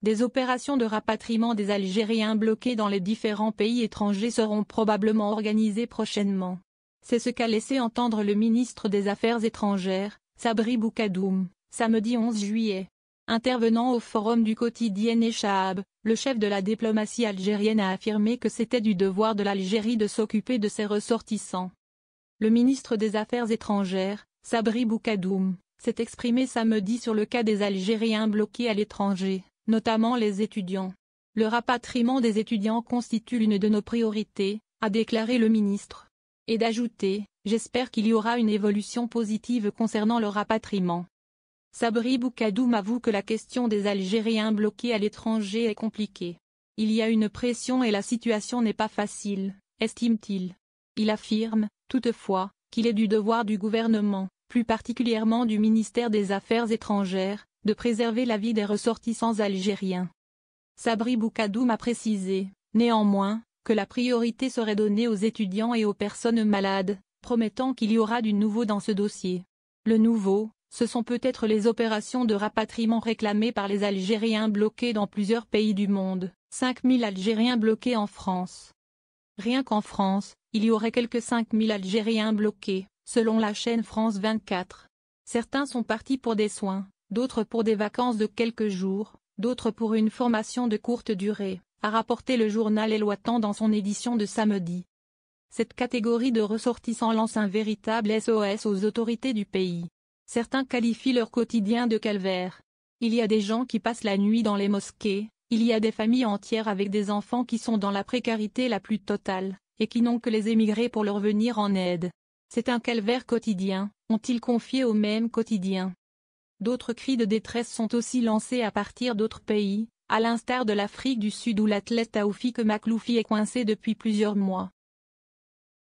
Des opérations de rapatriement des Algériens bloqués dans les différents pays étrangers seront probablement organisées prochainement. C'est ce qu'a laissé entendre le ministre des Affaires étrangères, Sabri Boukadoum, samedi 11 juillet. Intervenant au forum du quotidien Echab, le chef de la diplomatie algérienne a affirmé que c'était du devoir de l'Algérie de s'occuper de ses ressortissants. Le ministre des Affaires étrangères, Sabri Boukadoum, s'est exprimé samedi sur le cas des Algériens bloqués à l'étranger, notamment les étudiants. Le rapatriement des étudiants constitue l'une de nos priorités, a déclaré le ministre. Et d'ajouter, j'espère qu'il y aura une évolution positive concernant le rapatriement. Sabri Boukadoum avoue que la question des Algériens bloqués à l'étranger est compliquée. Il y a une pression et la situation n'est pas facile, estime-t-il. Il affirme, toutefois, qu'il est du devoir du gouvernement, plus particulièrement du ministère des Affaires étrangères, de préserver la vie des ressortissants algériens. Sabri Boukadoum a précisé, néanmoins, que la priorité serait donnée aux étudiants et aux personnes malades, promettant qu'il y aura du nouveau dans ce dossier. Le nouveau, ce sont peut-être les opérations de rapatriement réclamées par les Algériens bloqués dans plusieurs pays du monde, 5000 Algériens bloqués en France. Rien qu'en France, il y aurait quelques 5000 Algériens bloqués, selon la chaîne France 24. Certains sont partis pour des soins, d'autres pour des vacances de quelques jours, d'autres pour une formation de courte durée, a rapporté le journal El Watan dans son édition de samedi. Cette catégorie de ressortissants lance un véritable SOS aux autorités du pays. Certains qualifient leur quotidien de calvaire. Il y a des gens qui passent la nuit dans les mosquées, il y a des familles entières avec des enfants qui sont dans la précarité la plus totale, et qui n'ont que les émigrés pour leur venir en aide. C'est un calvaire quotidien, ont-ils confié au même quotidien. D'autres cris de détresse sont aussi lancés à partir d'autres pays, à l'instar de l'Afrique du Sud où l'athlète Taoufik Makloufi est coincé depuis plusieurs mois.